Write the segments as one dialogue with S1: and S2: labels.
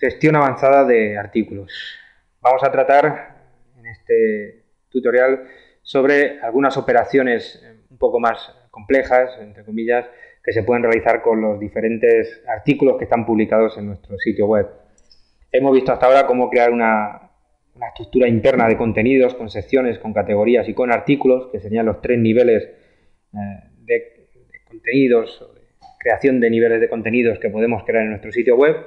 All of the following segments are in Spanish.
S1: Gestión avanzada de artículos. Vamos a tratar en este tutorial sobre algunas operaciones un poco más complejas, entre comillas, que se pueden realizar con los diferentes artículos que están publicados en nuestro sitio web. Hemos visto hasta ahora cómo crear una estructura interna de contenidos, con secciones, con categorías y con artículos, que serían los tres niveles de contenidos, o de creación de niveles de contenidos que podemos crear en nuestro sitio web.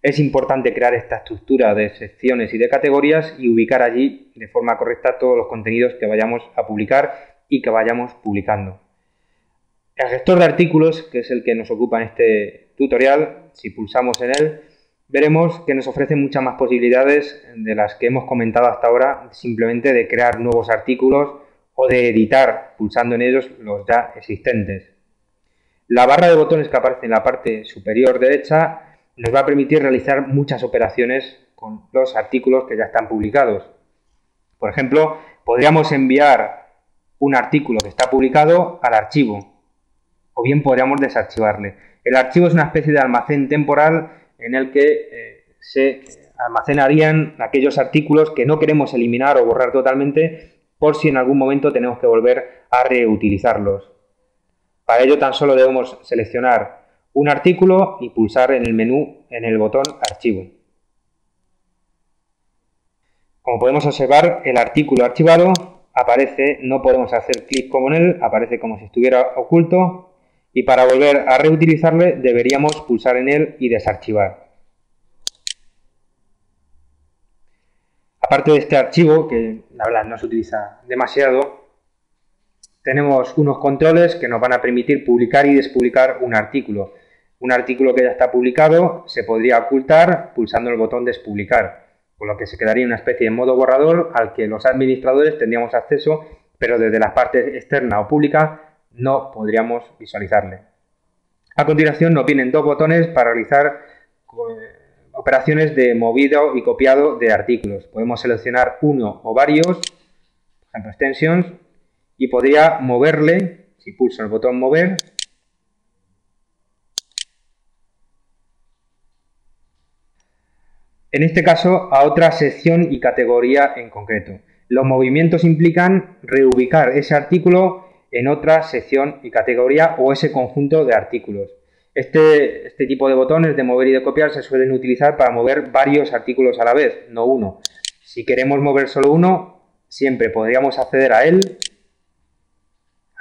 S1: Es importante crear esta estructura de secciones y de categorías y ubicar allí de forma correcta todos los contenidos que vayamos a publicar y que vayamos publicando. El gestor de artículos, que es el que nos ocupa en este tutorial, si pulsamos en él, veremos que nos ofrece muchas más posibilidades de las que hemos comentado hasta ahora, simplemente de crear nuevos artículos o de editar, pulsando en ellos, los ya existentes. La barra de botones que aparece en la parte superior derecha nos va a permitir realizar muchas operaciones con los artículos que ya están publicados. Por ejemplo, podríamos enviar un artículo que está publicado al archivo, o bien podríamos desarchivarle. El archivo es una especie de almacén temporal en el que se almacenarían aquellos artículos que no queremos eliminar o borrar totalmente, por si en algún momento tenemos que volver a reutilizarlos. Para ello tan solo debemos seleccionar un artículo y pulsar en el menú en el botón Archivo. Como podemos observar, el artículo archivado aparece, no podemos hacer clic como en él, aparece como si estuviera oculto, y para volver a reutilizarle deberíamos pulsar en él y desarchivar. Aparte de este archivo, que la verdad no se utiliza demasiado, tenemos unos controles que nos van a permitir publicar y despublicar un artículo. Un artículo que ya está publicado se podría ocultar pulsando el botón despublicar, con lo que se quedaría una especie de modo borrador al que los administradores tendríamos acceso, pero desde la parte externa o pública no podríamos visualizarle. A continuación nos vienen dos botones para realizar operaciones de movido y copiado de artículos. Podemos seleccionar uno o varios, por ejemplo extensions, y podría moverle, si pulso el botón mover, en este caso a otra sección y categoría en concreto. Los movimientos implican reubicar ese artículo en otra sección y categoría o ese conjunto de artículos. Este tipo de botones de mover y de copiar se suelen utilizar para mover varios artículos a la vez, no uno. Si queremos mover solo uno, siempre podríamos acceder a él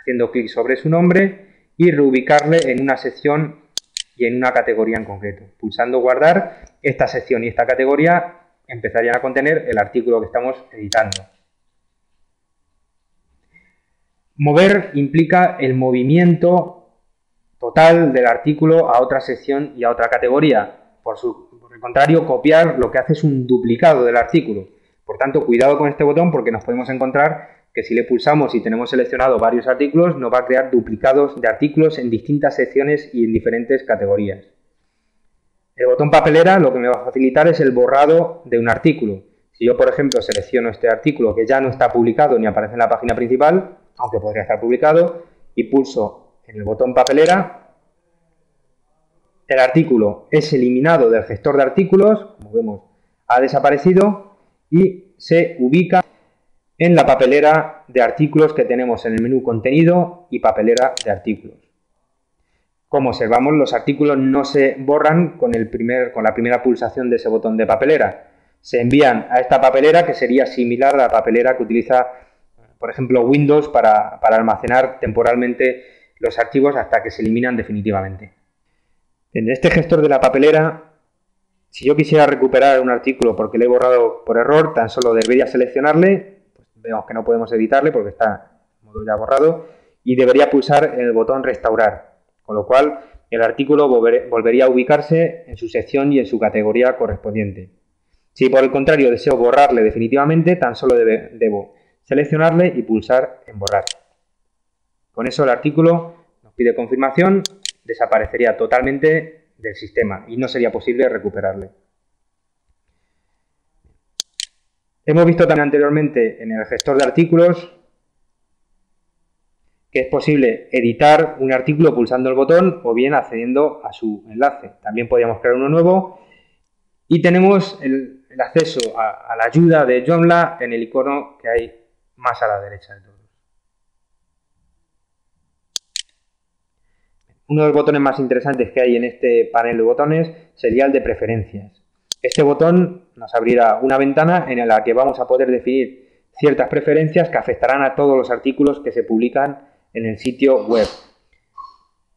S1: haciendo clic sobre su nombre y reubicarle en una sección y en una categoría en concreto. Pulsando guardar, esta sección y esta categoría empezarían a contener el artículo que estamos editando. Mover implica el movimiento total del artículo a otra sección y a otra categoría. Por el contrario, copiar lo que hace es un duplicado del artículo. Por tanto, cuidado con este botón porque nos podemos encontrar que si le pulsamos y tenemos seleccionado varios artículos, nos va a crear duplicados de artículos en distintas secciones y en diferentes categorías. El botón papelera lo que me va a facilitar es el borrado de un artículo. Si yo, por ejemplo, selecciono este artículo que ya no está publicado ni aparece en la página principal, aunque podría estar publicado, y pulso en el botón papelera, el artículo es eliminado del gestor de artículos, como vemos, ha desaparecido y se ubica en la papelera de artículos que tenemos en el menú contenido y papelera de artículos. Como observamos, los artículos no se borran con la primera pulsación de ese botón de papelera. Se envían a esta papelera que sería similar a la papelera que utiliza, por ejemplo, Windows para almacenar temporalmente los archivos hasta que se eliminan definitivamente. En este gestor de la papelera, si yo quisiera recuperar un artículo porque le he borrado por error, tan solo debería seleccionarle. Vemos que no podemos editarle porque está en modo ya borrado y debería pulsar el botón restaurar, con lo cual el artículo volvería a ubicarse en su sección y en su categoría correspondiente. Si por el contrario deseo borrarle definitivamente, tan solo debo seleccionarle y pulsar en borrar. Con eso el artículo nos pide confirmación, desaparecería totalmente del sistema y no sería posible recuperarle. Hemos visto también anteriormente en el gestor de artículos que es posible editar un artículo pulsando el botón o bien accediendo a su enlace. También podríamos crear uno nuevo Y tenemos el acceso a la ayuda de Joomla en el icono que hay más a la derecha de todos. Uno de los botones más interesantes que hay en este panel de botones sería el de preferencias. Este botón nos abrirá una ventana en la que vamos a poder definir ciertas preferencias que afectarán a todos los artículos que se publican en el sitio web.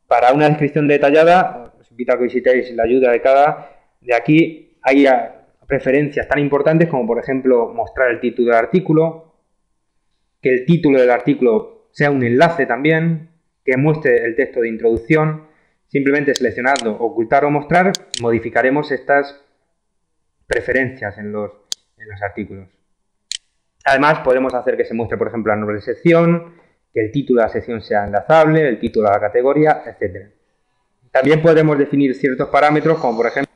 S1: Para una descripción detallada, os invito a que visitéis la ayuda de aquí. Hay preferencias tan importantes como, por ejemplo, mostrar el título del artículo, que el título del artículo sea un enlace también, que muestre el texto de introducción. Simplemente seleccionando ocultar o mostrar, modificaremos estas preferencias en los artículos. Además, podemos hacer que se muestre, por ejemplo, el nombre de sección, que el título de la sección sea enlazable, el título de la categoría, etc. También podremos definir ciertos parámetros, como por ejemplo,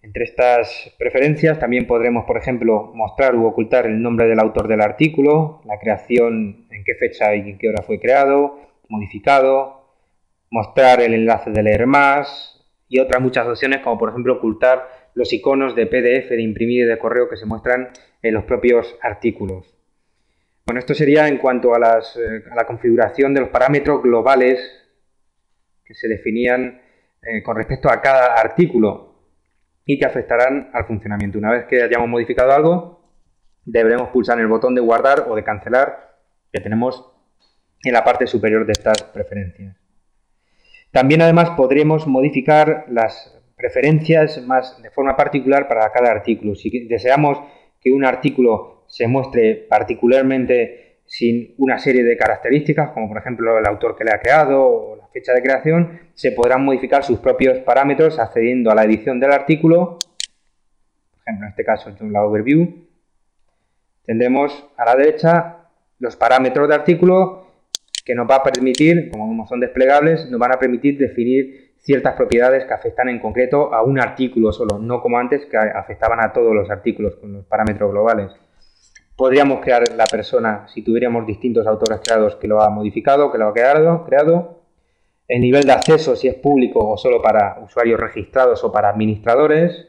S1: entre estas preferencias también podremos, por ejemplo, mostrar u ocultar el nombre del autor del artículo, la creación, en qué fecha y en qué hora fue creado, modificado, mostrar el enlace de leer más y otras muchas opciones, como por ejemplo ocultar los iconos de PDF, de imprimir y de correo que se muestran en los propios artículos. Bueno, esto sería en cuanto a la configuración de los parámetros globales que se definían con respecto a cada artículo y que afectarán al funcionamiento. Una vez que hayamos modificado algo, deberemos pulsar el botón de guardar o de cancelar que tenemos en la parte superior de estas preferencias. También, además, podremos modificar las preferencias de forma particular para cada artículo. Si deseamos que un artículo se muestre particularmente sin una serie de características, como por ejemplo el autor que le ha creado o la fecha de creación, se podrán modificar sus propios parámetros accediendo a la edición del artículo. Por ejemplo, en este caso, Joomla Overview. Tendremos a la derecha los parámetros de artículo que nos va a permitir, como son desplegables, nos van a permitir definir ciertas propiedades que afectan en concreto a un artículo solo, no como antes que afectaban a todos los artículos con los parámetros globales. Podríamos crear la persona si tuviéramos distintos autores creados que lo ha modificado, que lo ha creado. El nivel de acceso, si es público o solo para usuarios registrados o para administradores.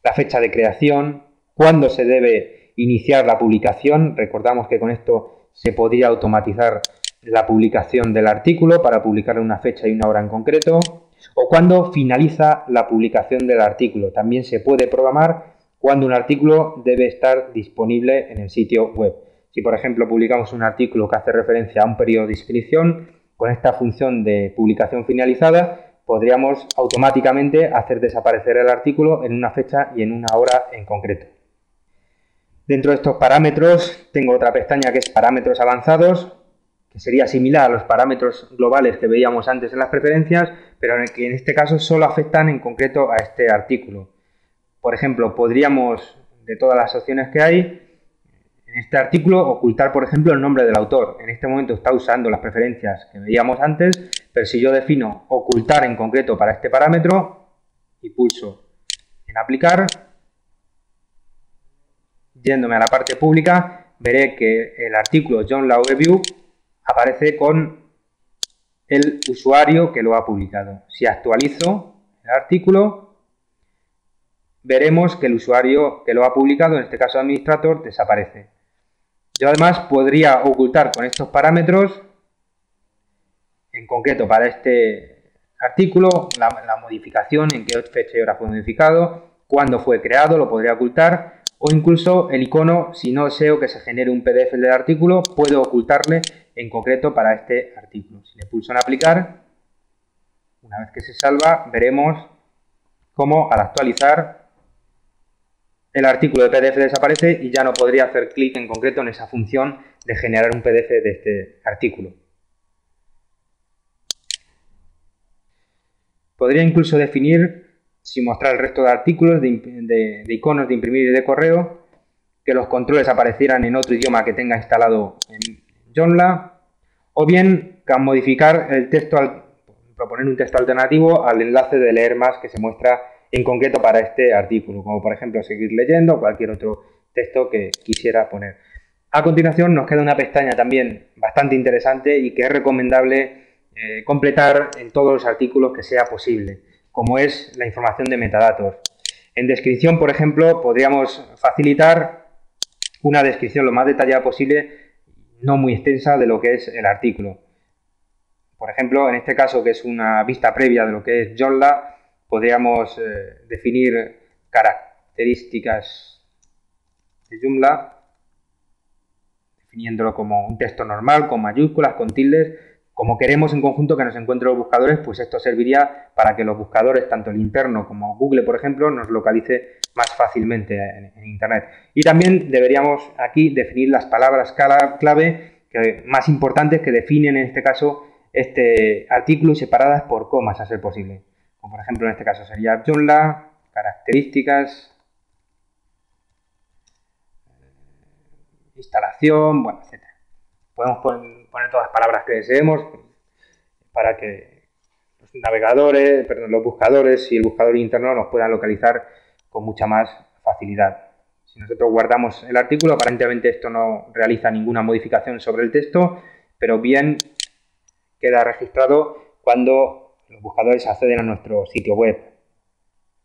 S1: La fecha de creación. Cuándo se debe iniciar la publicación. Recordamos que con esto se podría automatizar la publicación del artículo para publicar en una fecha y una hora en concreto. O cuándo finaliza la publicación del artículo. También se puede programar cuando un artículo debe estar disponible en el sitio web. Si, por ejemplo, publicamos un artículo que hace referencia a un periodo de inscripción, con esta función de publicación finalizada, podríamos automáticamente hacer desaparecer el artículo en una fecha y en una hora en concreto. Dentro de estos parámetros tengo otra pestaña que es parámetros avanzados, que sería similar a los parámetros globales que veíamos antes en las preferencias, pero que en este caso solo afectan en concreto a este artículo. Por ejemplo, podríamos, de todas las opciones que hay, en este artículo ocultar, por ejemplo, el nombre del autor. En este momento está usando las preferencias que veíamos antes, pero si yo defino ocultar en concreto para este parámetro y pulso en aplicar, yéndome a la parte pública, veré que el artículo Joomla Overview aparece con el usuario que lo ha publicado. Si actualizo el artículo, veremos que el usuario que lo ha publicado, en este caso administrador, desaparece. Yo además podría ocultar con estos parámetros, en concreto para este artículo, la modificación, en qué fecha y hora fue modificado, cuándo fue creado, lo podría ocultar, o incluso el icono, si no deseo que se genere un PDF del artículo, puedo ocultarle en concreto para este artículo. Si le pulso en aplicar, una vez que se salva, veremos cómo al actualizar el artículo de PDF desaparece y ya no podría hacer clic en concreto en esa función de generar un PDF de este artículo. Podría incluso definir, sin mostrar el resto de artículos, de iconos de imprimir y de correo, que los controles aparecieran en otro idioma que tenga instalado en Joomla, o bien modificar el texto, proponer un texto alternativo al enlace de leer más que se muestra en concreto para este artículo, como por ejemplo seguir leyendo o cualquier otro texto que quisiera poner. A continuación nos queda una pestaña también bastante interesante y que es recomendable completar en todos los artículos que sea posible, como es la información de metadatos. En descripción, por ejemplo, podríamos facilitar una descripción lo más detallada posible, no muy extensa, de lo que es el artículo. Por ejemplo, en este caso, que es una vista previa de lo que es Joomla, podríamos definir características de Joomla, definiéndolo como un texto normal, con mayúsculas, con tildes. Como queremos en conjunto que nos encuentren los buscadores, pues esto serviría para que los buscadores, tanto el interno como Google, por ejemplo, nos localice más fácilmente en Internet. Y también deberíamos aquí definir las palabras clave más importantes que definen en este caso este artículo, separadas por comas a ser posible. Como por ejemplo en este caso sería Joomla, características, instalación, bueno, etc. Podemos poner todas las palabras que deseemos para que los buscadores y el buscador interno nos puedan localizar con mucha más facilidad. Si nosotros guardamos el artículo, aparentemente esto no realiza ninguna modificación sobre el texto, pero bien queda registrado cuando los buscadores acceden a nuestro sitio web,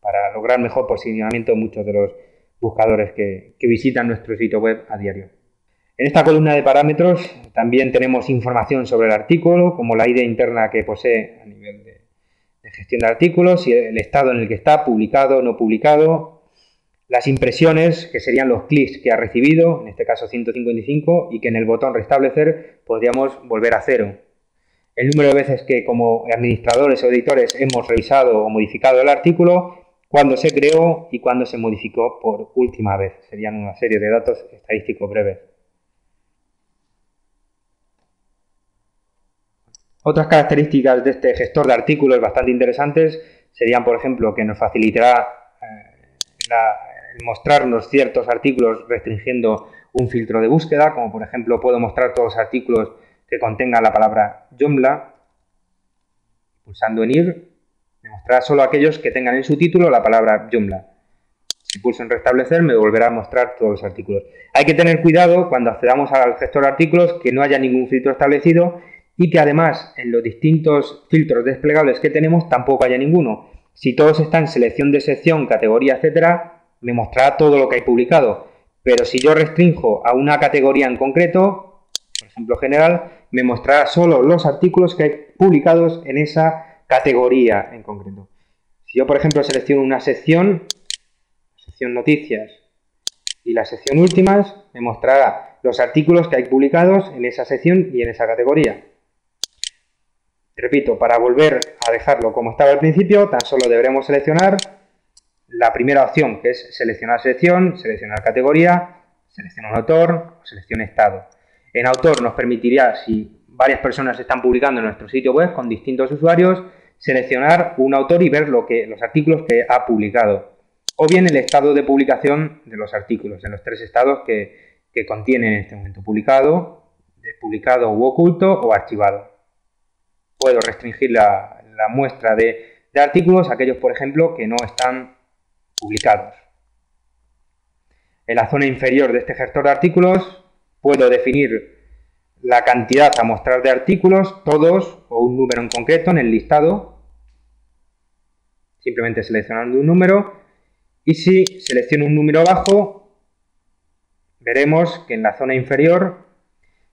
S1: para lograr mejor posicionamiento de muchos de los buscadores que visitan nuestro sitio web a diario. En esta columna de parámetros también tenemos información sobre el artículo, como la ID interna que posee a nivel de gestión de artículos, y el estado en el que está, publicado o no publicado, las impresiones, que serían los clics que ha recibido, en este caso 155, y que en el botón restablecer podríamos volver a 0. El número de veces que como administradores o editores hemos revisado o modificado el artículo, cuándo se creó y cuándo se modificó por última vez. Serían una serie de datos estadísticos breves. Otras características de este gestor de artículos bastante interesantes serían, por ejemplo, que nos facilitará mostrarnos ciertos artículos restringiendo un filtro de búsqueda, como por ejemplo puedo mostrar todos los artículos que contengan la palabra Joomla. Pulsando en ir, me mostrará solo aquellos que tengan en su título la palabra Joomla. Si pulso en restablecer, me volverá a mostrar todos los artículos. Hay que tener cuidado cuando accedamos al gestor de artículos que no haya ningún filtro establecido y que además en los distintos filtros desplegables que tenemos tampoco haya ninguno. Si todos están en selección de sección, categoría, etcétera, me mostrará todo lo que hay publicado. Pero si yo restrinjo a una categoría en concreto, por ejemplo general, me mostrará solo los artículos que hay publicados en esa categoría en concreto. Si yo, por ejemplo, selecciono una sección noticias y la sección últimas, me mostrará los artículos que hay publicados en esa sección y en esa categoría. Repito, para volver a dejarlo como estaba al principio, tan solo deberemos seleccionar la primera opción, que es seleccionar sección, seleccionar categoría, seleccionar autor o selección estado. En autor nos permitiría, si varias personas están publicando en nuestro sitio web con distintos usuarios, seleccionar un autor y ver los artículos que ha publicado. O bien el estado de publicación de los artículos, en los 3 estados que contienen en este momento: publicado u oculto o archivado. Puedo restringir la muestra de artículos a aquellos, por ejemplo, que no están publicados. En la zona inferior de este gestor de artículos puedo definir la cantidad a mostrar de artículos, todos o un número en concreto en el listado, simplemente seleccionando un número. Y si selecciono un número bajo, veremos que en la zona inferior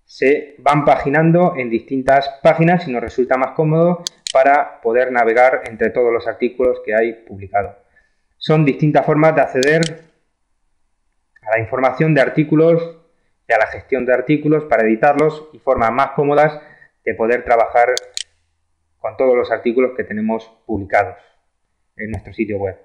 S1: se van paginando en distintas páginas y nos resulta más cómodo para poder navegar entre todos los artículos que hay publicados. Son distintas formas de acceder a la información de artículos y a la gestión de artículos para editarlos, y formas más cómodas de poder trabajar con todos los artículos que tenemos publicados en nuestro sitio web.